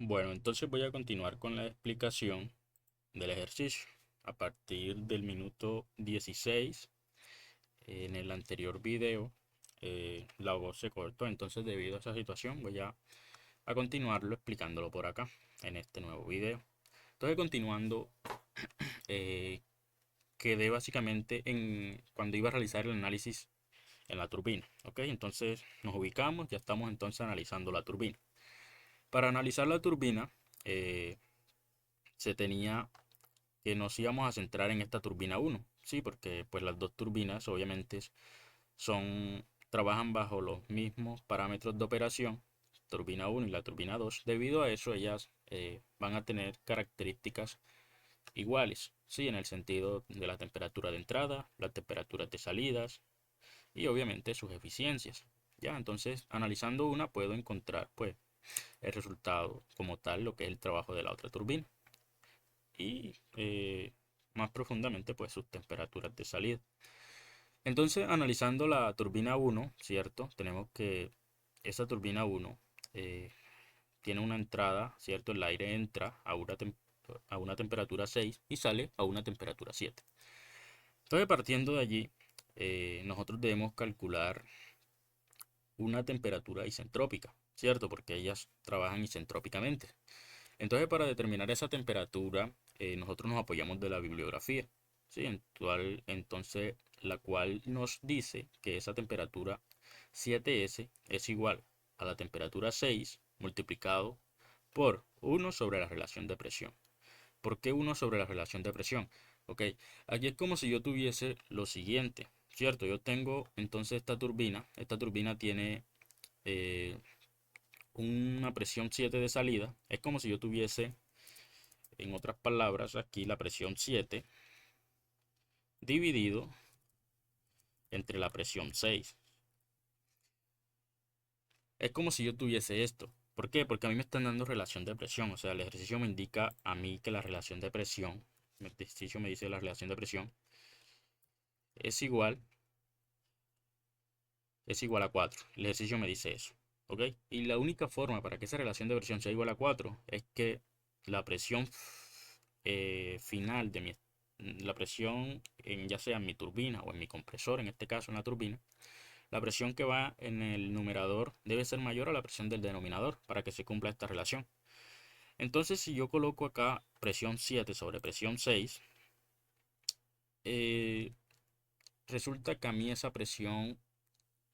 Bueno, entonces voy a continuar con la explicación del ejercicio. A partir del minuto 16, en el anterior video, la voz se cortó, entonces debido a esa situación a continuarlo explicándolo por acá, en este nuevo video. Entonces continuando, eh, quedé básicamente en cuando iba a realizar el análisis en la turbina, ¿ok? Entonces nos ubicamos, ya estamos entonces analizando la turbina. Para analizar la turbina, eh, se tenía que nos íbamos a centrar en esta turbina uno, sí, porque pues las dos turbinas obviamente trabajan bajo los mismos parámetros de operación, turbina uno y la turbina 2. Debido a eso ellas van a tener características iguales, sí, en el sentido de la temperatura de entrada, la temperatura de salidas y obviamente sus eficiencias. Ya, entonces analizando una puedo encontrar pues el resultado como tal, lo que es el trabajo de la otra turbina y más profundamente pues sus temperaturas de salida. Entonces, analizando la turbina uno, ¿cierto? Tenemos que esa turbina uno eh, tiene una entrada, ¿cierto? El aire entra a una temperatura 6 y sale a una temperatura 7. Entonces, partiendo de allí, nosotros debemos calcular una temperatura isentrópica, ¿cierto? Porque ellas trabajan isentrópicamente. Entonces, para determinar esa temperatura, nosotros nos apoyamos de la bibliografía, ¿sí? Entonces, la cual nos dice que esa temperatura 7S es igual a la temperatura 6 multiplicado por 1 sobre la relación de presión. ¿Por qué 1 sobre la relación de presión? Ok, aquí es como si yo tuviese lo siguiente, ¿cierto? Yo tengo entonces esta turbina tiene eh, una presión 7 de salida. Es como si yo tuviese, en otras palabras, aquí la presión 7 dividido entre la presión 6. Es como si yo tuviese esto. ¿Por qué? Porque a mí me están dando relación de presión. O sea, el ejercicio me indica a mí que la relación de presión, el ejercicio me dice la relación de presión es igual, es igual a 4. El ejercicio me dice eso. ¿Ok? Y la única forma para que esa relación de presión sea igual a 4 es que la presión final de la presión en ya sea en mi turbina o en mi compresor, en este caso en la turbina, la presión que va en el numerador debe ser mayor a la presión del denominador para que se cumpla esta relación. Entonces, si yo coloco acá presión 7 sobre presión 6, eh, resulta que a mí esa presión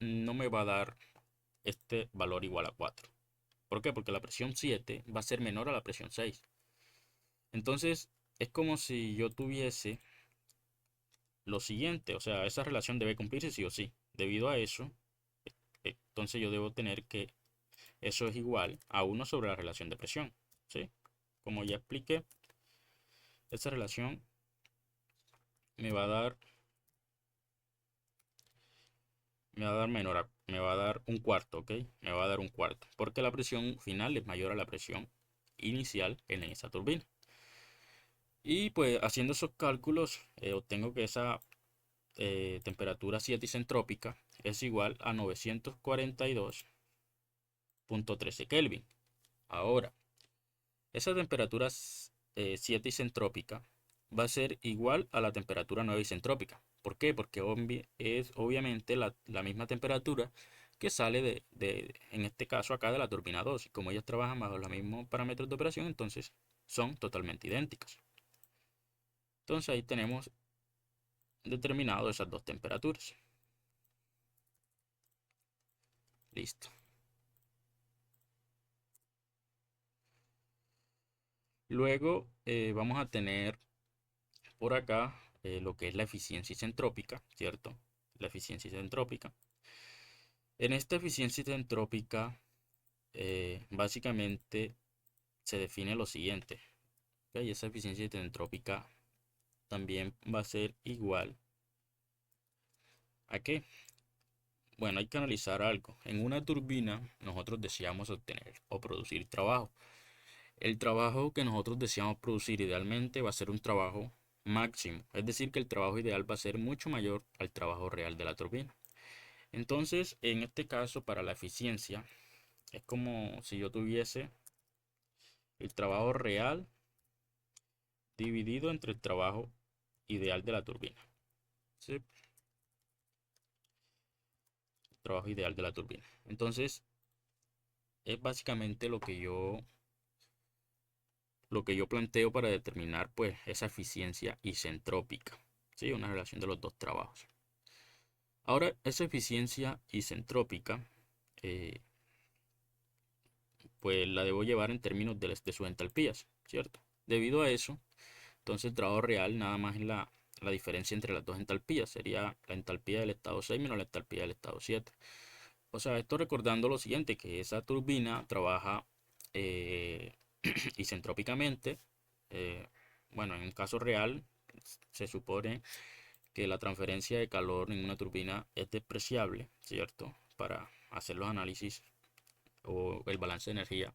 no me va a dar este valor igual a 4. ¿Por qué? Porque la presión 7 va a ser menor a la presión 6. Entonces, es como si yo tuviese lo siguiente, o sea, esa relación debe cumplirse sí o sí. Debido a eso, entonces yo debo tener que eso es igual a 1 sobre la relación de presión, ¿sí? Como ya expliqué, esta relación me va a dar, me va a dar un cuarto, ¿ok? Me va a dar un cuarto, porque la presión final es mayor a la presión inicial en esa turbina. Y pues haciendo esos cálculos, obtengo que esa temperatura 7 isentrópica es igual a 942,13 Kelvin. Ahora, esa temperatura 7 isentrópica va a ser igual a la temperatura 9 isentrópica. ¿Por qué? Porque es obviamente la misma temperatura que sale en este caso acá de la turbina 2. Y como ellas trabajan bajo los mismos parámetros de operación, entonces son totalmente idénticas. Entonces ahí tenemos determinado esas dos temperaturas. Listo. Luego vamos a tener por acá lo que es la eficiencia isentrópica, ¿cierto? La eficiencia isentrópica. En esta eficiencia isentrópica, básicamente se define lo siguiente. ¿Ok? Esa eficiencia isentrópica también va a ser igual a qué. Bueno, hay que analizar algo. En una turbina nosotros deseamos obtener o producir trabajo. El trabajo que nosotros deseamos producir idealmente va a ser un trabajo máximo. Es decir, que el trabajo ideal va a ser mucho mayor al trabajo real de la turbina. Entonces, en este caso, para la eficiencia, es como si yo tuviese el trabajo real dividido entre el trabajo ideal de la turbina. ¿Sí? Trabajo ideal de la turbina. Entonces, es básicamente lo que yo planteo para determinar pues esa eficiencia isentrópica. ¿Sí? Una relación de los dos trabajos. Ahora, esa eficiencia isentrópica eh, pues la debo llevar en términos de sus entalpías, ¿cierto? Debido a eso, entonces el trabajo real nada más es la diferencia entre las dos entalpías. Sería la entalpía del estado 6 menos la entalpía del estado 7. O sea, esto recordando lo siguiente, que esa turbina trabaja eh, isentrópicamente. eh, bueno, en un caso real se supone que la transferencia de calor en una turbina es despreciable, ¿cierto? Para hacer los análisis o el balance de energía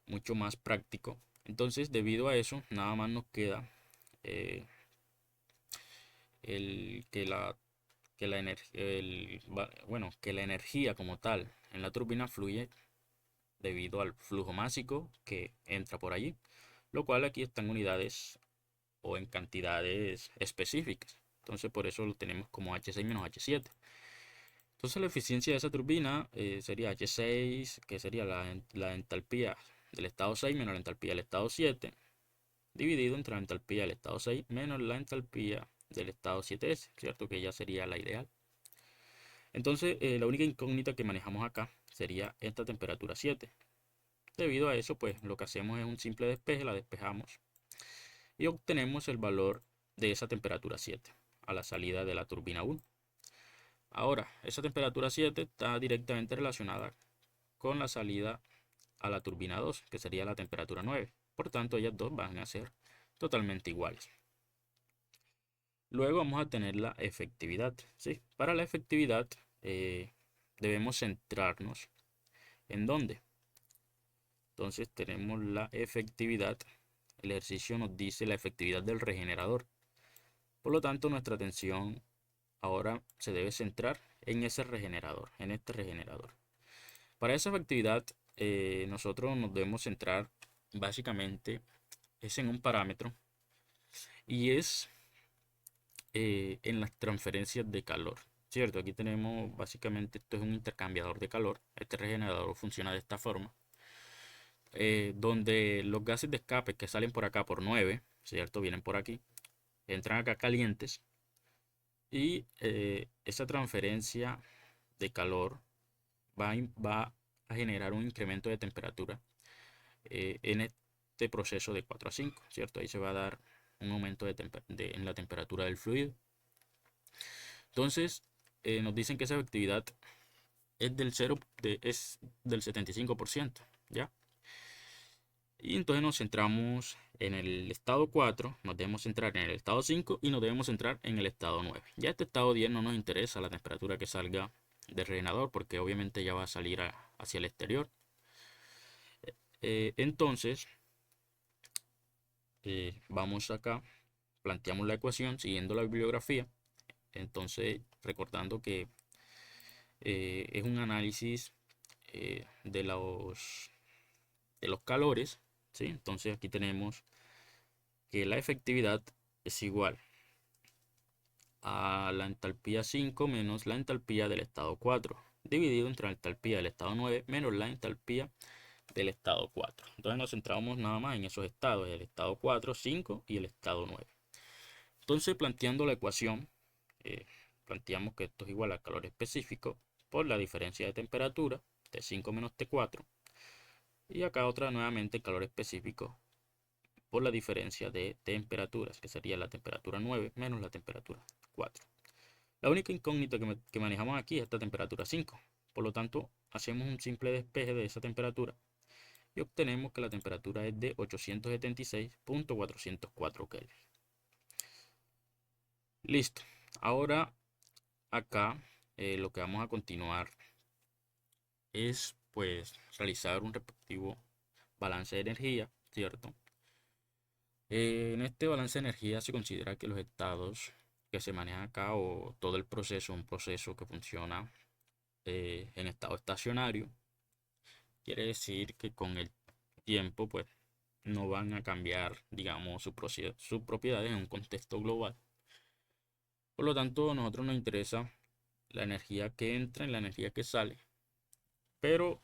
mucho más práctico. Entonces, debido a eso, nada más nos queda eh, el que la energía como tal en la turbina fluye debido al flujo másico que entra por allí, lo cual aquí está en unidades o en cantidades específicas. Entonces por eso lo tenemos como H6 menos H7. Entonces la eficiencia de esa turbina sería H6, que sería la entalpía del estado 6 menos la entalpía del estado 7, dividido entre la entalpía del estado 6 menos la entalpía del estado 7S, ¿cierto? Que ya sería la ideal. Entonces la única incógnita que manejamos acá sería esta temperatura 7. Debido a eso, pues lo que hacemos es un simple despeje, la despejamos y obtenemos el valor de esa temperatura 7 a la salida de la turbina 1. Ahora, esa temperatura 7 está directamente relacionada con la salida a la turbina 2, que sería la temperatura 9. Por tanto, ellas dos van a ser totalmente iguales. Luego vamos a tener la efectividad. ¿Sí? Para la efectividad debemos centrarnos en dónde. Entonces tenemos la efectividad. El ejercicio nos dice la efectividad del regenerador. Por lo tanto, nuestra atención ahora se debe centrar en ese regenerador, en este regenerador. Para esa efectividad, nosotros nos debemos centrar básicamente es en un parámetro y es en las transferencias de calor. ¿Cierto? Aquí tenemos básicamente esto es un intercambiador de calor. Este regenerador funciona de esta forma. Donde los gases de escape que salen por acá por 9, ¿cierto? Vienen por aquí, entran acá calientes y esa transferencia de calor va a generar un incremento de temperatura en este proceso de 4 a 5, ¿cierto? Ahí se va a dar un aumento en la temperatura del fluido. Entonces, nos dicen que esa efectividad es del 75%, ¿ya? Y entonces nos centramos en el estado 4, nos debemos centrar en el estado 5 y nos debemos centrar en el estado 9. Ya este estado 10 no nos interesa la temperatura que salga del regenerador porque obviamente ya va a salir hacia el exterior. Entonces, vamos acá, planteamos la ecuación siguiendo la bibliografía. Entonces, recordando que es un análisis de los calores, ¿sí? Entonces aquí tenemos que la efectividad es igual a la entalpía 5 menos la entalpía del estado 4, dividido entre la entalpía del estado 9 menos la entalpía del estado 4. Entonces nos centramos nada más en esos estados, el estado 4, 5 y el estado 9. Entonces planteando la ecuación, eh, planteamos que esto es igual al calor específico por la diferencia de temperatura, T5 menos T4, y acá otra nuevamente calor específico por la diferencia de temperaturas, que sería la temperatura 9 menos la temperatura 4. La única incógnita que manejamos aquí es esta temperatura 5. Por lo tanto, hacemos un simple despeje de esa temperatura y obtenemos que la temperatura es de 876.404 Kelvin. Listo. Ahora acá lo que vamos a continuar es pues realizar un respectivo balance de energía, ¿cierto? En este balance de energía se considera que los estados que se manejan acá o todo el proceso, un proceso que funciona en estado estacionario, quiere decir que con el tiempo, pues no van a cambiar, digamos, sus propiedades en un contexto global. Por lo tanto, a nosotros nos interesa la energía que entra y la energía que sale. Pero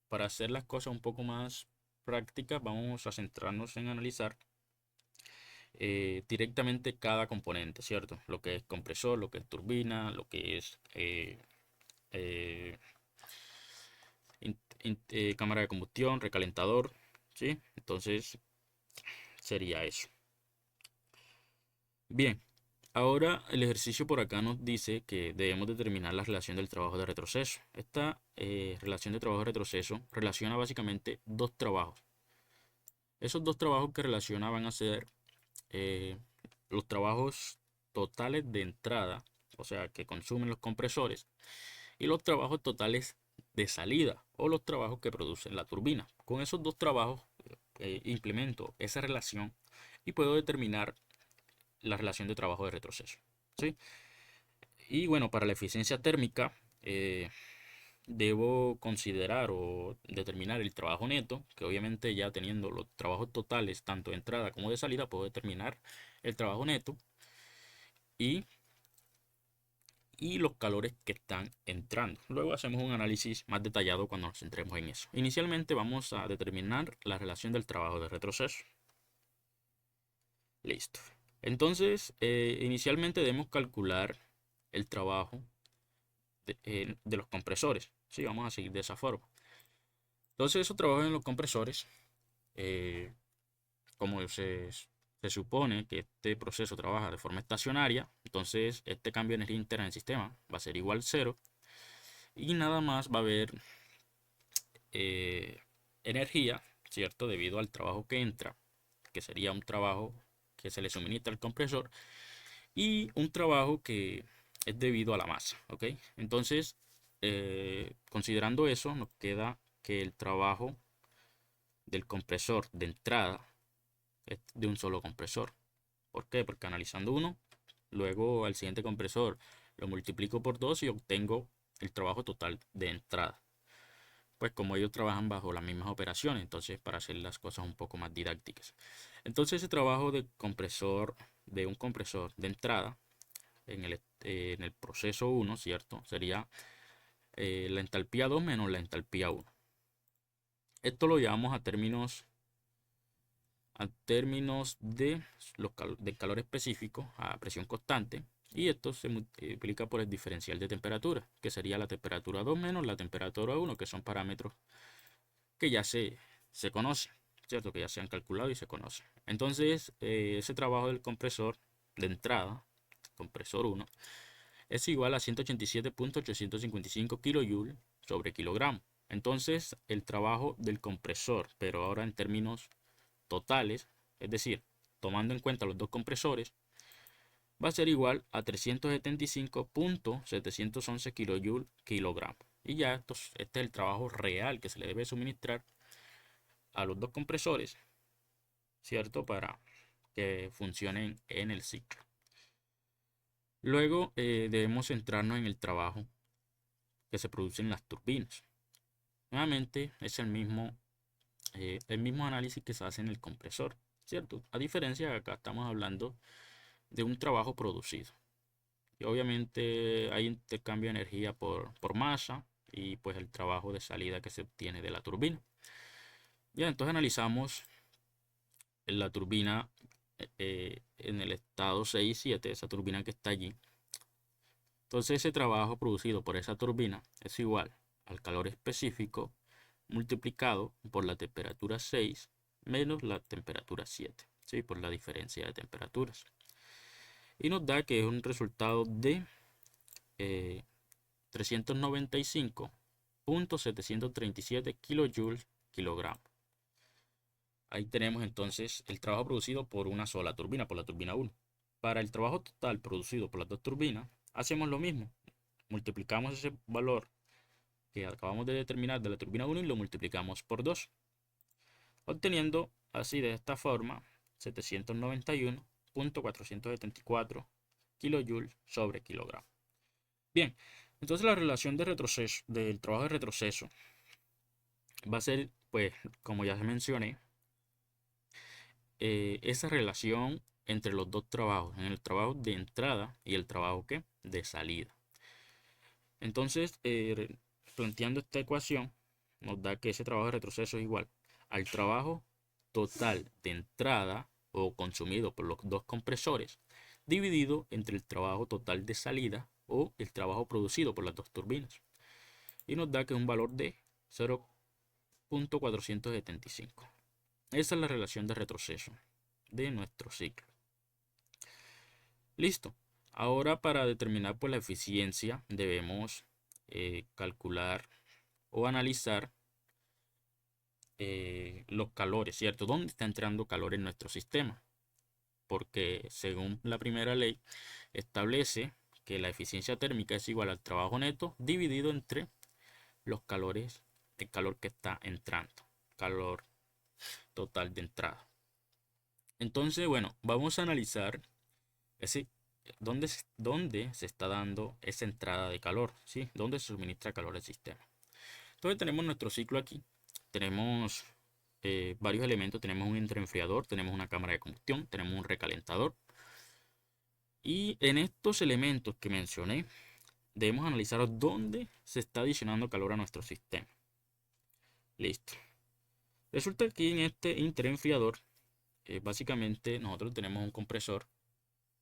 para hacer las cosas un poco más prácticas, vamos a centrarnos en analizar directamente cada componente, ¿cierto? Lo que es compresor, lo que es turbina, lo que es eh, cámara de combustión, recalentador, ¿sí? Entonces sería eso. Bien, ahora el ejercicio por acá nos dice que debemos determinar la relación del trabajo de retroceso. Esta relación de trabajo de retroceso relaciona básicamente dos trabajos. Esos dos trabajos que relaciona van a ser eh, los trabajos totales de entrada, o sea, que consumen los compresores, y los trabajos totales de salida, o los trabajos que producen la turbina. Con esos dos trabajos implemento esa relación y puedo determinar la relación de trabajo de retroceso, ¿sí? Y bueno, para la eficiencia térmica, debo considerar o determinar el trabajo neto, que obviamente ya teniendo los trabajos totales, tanto de entrada como de salida, puedo determinar el trabajo neto y, y los calores que están entrando. Luego hacemos un análisis más detallado cuando nos centremos en eso. Inicialmente vamos a determinar la relación del trabajo de retroceso. Listo. Entonces, inicialmente debemos calcular el trabajo de los compresores. Sí, vamos a seguir de esa forma. Entonces, esos trabajos en los compresores, eh, como se supone que este proceso trabaja de forma estacionaria, entonces este cambio de energía interna en el sistema va a ser igual a cero y nada más va a haber energía, ¿cierto? Debido al trabajo que entra, que sería un trabajo que se le suministra al compresor y un trabajo que es debido a la masa, ¿ok? Entonces, considerando eso, nos queda que el trabajo del compresor de entrada es de un solo compresor. ¿Por qué? Porque analizando uno, luego al siguiente compresor lo multiplico por 2 y obtengo el trabajo total de entrada. Pues como ellos trabajan bajo las mismas operaciones, entonces para hacer las cosas un poco más didácticas. Entonces ese trabajo de compresor, de un compresor de entrada en el proceso 1, ¿cierto? Sería la entalpía 2 menos la entalpía 1. Esto lo llevamos a términos de calor específico a presión constante y esto se multiplica por el diferencial de temperatura, que sería la temperatura 2 menos la temperatura 1, que son parámetros que ya se conocen, ¿cierto? Que ya se han calculado y se conocen. Entonces, ese trabajo del compresor de entrada, compresor 1, es igual a 187.855 kJ sobre kilogramo. Entonces, el trabajo del compresor, pero ahora en términos totales, es decir, tomando en cuenta los dos compresores, va a ser igual a 375.711 kJ kilogramo. Y ya este es el trabajo real que se le debe suministrar a los dos compresores, ¿cierto? Para que funcionen en el ciclo. Luego debemos centrarnos en el trabajo que se produce en las turbinas. Nuevamente es el mismo análisis que se hace en el compresor, ¿cierto? A diferencia de acá estamos hablando de un trabajo producido. Y obviamente hay intercambio de energía por masa y pues el trabajo de salida que se obtiene de la turbina. Bien, entonces analizamos la turbina en el estado 6 y 7, esa turbina que está allí. Entonces ese trabajo producido por esa turbina es igual al calor específico multiplicado por la temperatura 6 menos la temperatura 7, ¿sí? Por la diferencia de temperaturas. Y nos da que es un resultado de 395.737 kilojoules kilogramo. Ahí tenemos entonces el trabajo producido por una sola turbina, por la turbina 1. Para el trabajo total producido por las dos turbinas, hacemos lo mismo. Multiplicamos ese valor que acabamos de determinar de la turbina 1 y lo multiplicamos por 2, obteniendo así de esta forma 791.474 kilojoules sobre kilogramo. Bien, entonces la relación de retroceso, del trabajo de retroceso va a ser, pues, como ya se mencioné, esa relación entre los dos trabajos, en el trabajo de entrada y el trabajo ¿qué? De salida. Entonces, planteando esta ecuación, nos da que ese trabajo de retroceso es igual al trabajo total de entrada o consumido por los dos compresores dividido entre el trabajo total de salida o el trabajo producido por las dos turbinas. Y nos da que es un valor de 0.475. Esa es la relación de retroceso de nuestro ciclo. Listo. Ahora para determinar pues, la eficiencia debemos calcular o analizar los calores, ¿cierto? ¿Dónde está entrando calor en nuestro sistema? Porque según la primera ley establece que la eficiencia térmica es igual al trabajo neto dividido entre los calores, el calor que está entrando, calor total de entrada. Entonces, bueno, vamos a analizar ese, dónde se está dando esa entrada de calor, ¿sí? ¿Dónde se suministra calor al sistema? Entonces tenemos nuestro ciclo aquí. Tenemos varios elementos. Tenemos un interenfriador, tenemos una cámara de combustión, tenemos un recalentador. Y en estos elementos que mencioné, debemos analizar dónde se está adicionando calor a nuestro sistema. Listo. Resulta que en este interenfriador, básicamente nosotros tenemos un compresor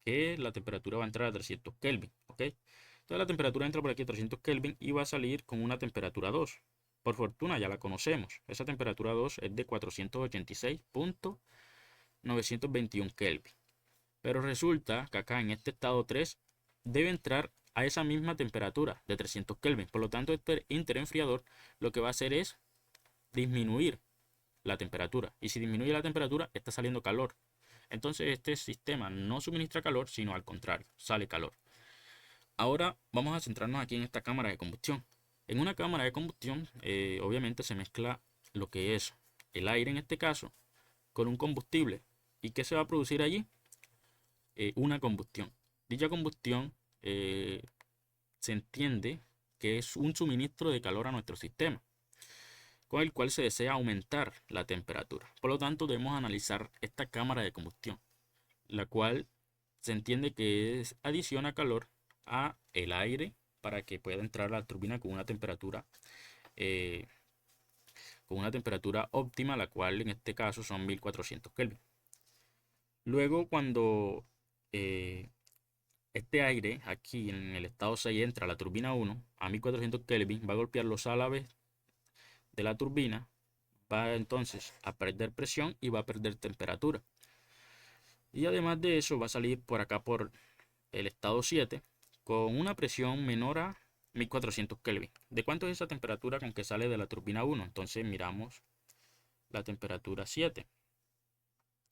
que la temperatura va a entrar a 300 Kelvin, ¿ok? Entonces la temperatura entra por aquí a 300 Kelvin y va a salir con una temperatura 2. Por fortuna ya la conocemos. Esa temperatura 2 es de 486.921 Kelvin. Pero resulta que acá en este estado 3 debe entrar a esa misma temperatura de 300 Kelvin. Por lo tanto, este interenfriador lo que va a hacer es disminuir la temperatura. Y si disminuye la temperatura, está saliendo calor. Entonces este sistema no suministra calor, sino al contrario, sale calor. Ahora vamos a centrarnos aquí en esta cámara de combustión. En una cámara de combustión, obviamente se mezcla lo que es el aire en este caso con un combustible. ¿Y qué se va a producir allí? Una combustión. Dicha combustión se entiende que es un suministro de calor a nuestro sistema, con el cual se desea aumentar la temperatura. Por lo tanto, debemos analizar esta cámara de combustión, la cual se entiende que adiciona calor a el aire para que pueda entrar a la turbina eh, con una temperatura óptima, la cual en este caso son 1400 Kelvin. Luego, cuando este aire aquí en el estado 6 entra a la turbina 1 a 1400 Kelvin, va a golpear los álabes de la turbina, va entonces a perder presión y va a perder temperatura. Y además de eso va a salir por acá por el estado 7 con una presión menor a 1400 Kelvin. ¿De cuánto es esa temperatura con que sale de la turbina 1? Entonces miramos la temperatura 7.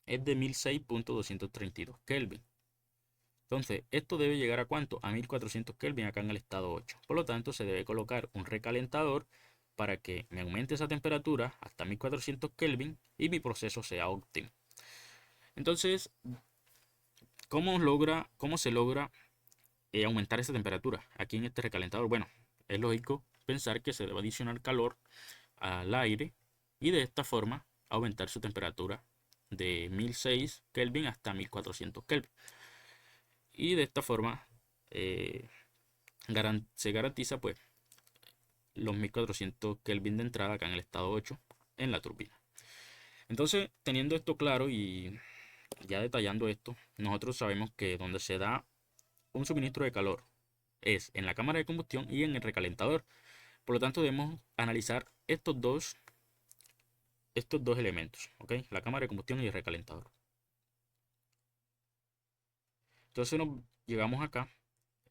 Es de 1006.232 Kelvin. Entonces, esto debe llegar a ¿cuánto? A 1400 Kelvin acá en el estado 8. Por lo tanto, se debe colocar un recalentador para que me aumente esa temperatura hasta 1400 Kelvin y mi proceso sea óptimo. Entonces, cómo se logra aumentar esa temperatura aquí en este recalentador? Bueno, es lógico pensar que se debe adicionar calor al aire y de esta forma aumentar su temperatura de 1006 Kelvin hasta 1400 Kelvin. Y de esta forma se garantiza pues los 1400 Kelvin de entrada acá en el estado 8 en la turbina. Entonces, teniendo esto claro y ya detallando esto, nosotros sabemos que donde se da un suministro de calor es en la cámara de combustión y en el recalentador. Por lo tanto, debemos analizar estos dos elementos, ¿ok? La cámara de combustión y el recalentador. Entonces nos llegamos acá,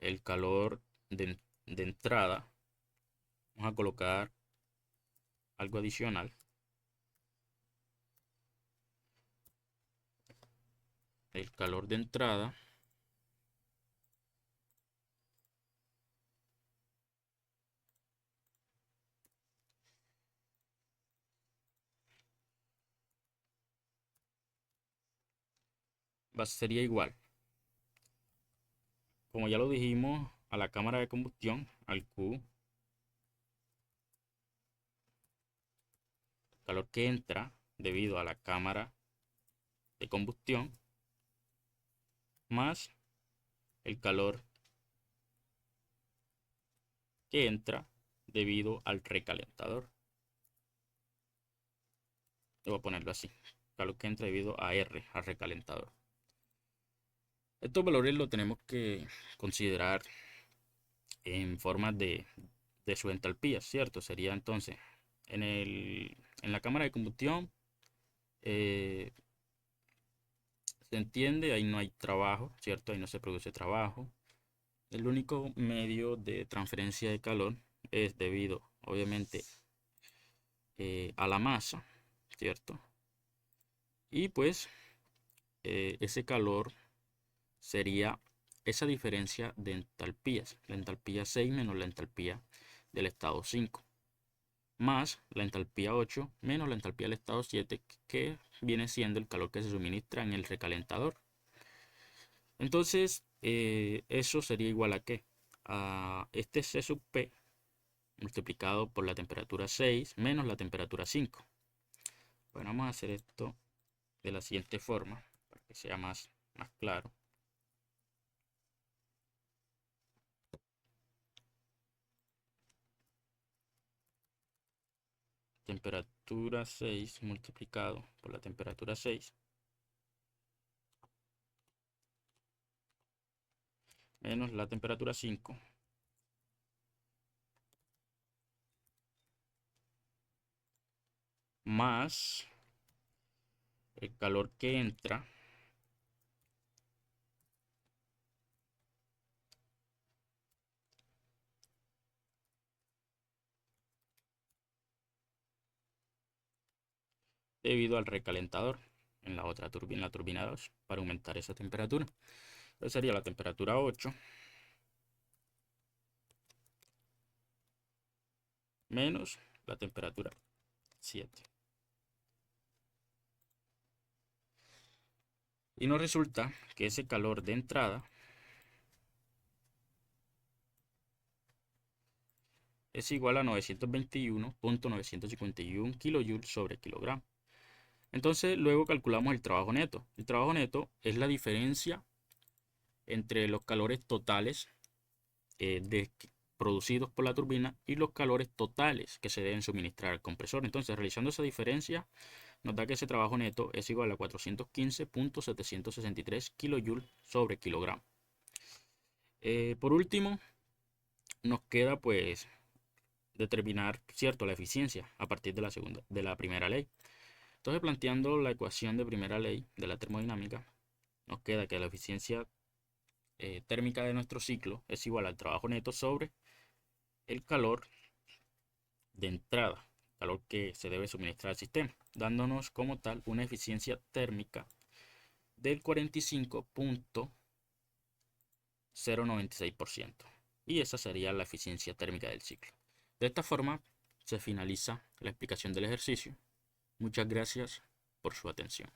el calor de entrada. Vamos a colocar algo adicional. El calor de entrada sería igual, como ya lo dijimos, a la cámara de combustión, al Q, calor que entra debido a la cámara de combustión más el calor que entra debido al recalentador. Voy a ponerlo así. Calor que entra debido a R, al recalentador. Estos valores los tenemos que considerar en forma de su entalpía, ¿cierto? Sería entonces en la cámara de combustión, se entiende, ahí no hay trabajo, ¿cierto? Ahí no se produce trabajo. El único medio de transferencia de calor es debido, obviamente, a la masa, ¿cierto? Y pues ese calor sería esa diferencia de entalpías, la entalpía 6 menos la entalpía del estado 5, más la entalpía 8 menos la entalpía del estado 7, que viene siendo el calor que se suministra en el recalentador. Entonces, eso sería igual a ¿qué? A este C sub P multiplicado por la temperatura 6 menos la temperatura 5. Bueno, vamos a hacer esto de la siguiente forma para que sea más claro. Temperatura 6 multiplicado por la temperatura 6 menos la temperatura 5 más el calor que entra debido al recalentador en la otra turbina, la turbina 2, para aumentar esa temperatura. Entonces sería la temperatura 8 menos la temperatura 7. Y nos resulta que ese calor de entrada es igual a 921.951 kJ sobre kilogramo. Entonces luego calculamos el trabajo neto. El trabajo neto es la diferencia entre los calores totales producidos por la turbina y los calores totales que se deben suministrar al compresor. Entonces, realizando esa diferencia, nos da que ese trabajo neto es igual a 415.763 kJ sobre kilogramo. Por último, nos queda pues determinar, cierto, la eficiencia a partir de la primera ley. Entonces, planteando la ecuación de primera ley de la termodinámica, nos queda que la eficiencia térmica de nuestro ciclo es igual al trabajo neto sobre el calor de entrada, calor que se debe suministrar al sistema, dándonos como tal una eficiencia térmica del 45.096%. Y esa sería la eficiencia térmica del ciclo. De esta forma se finaliza la explicación del ejercicio. Muchas gracias por su atención.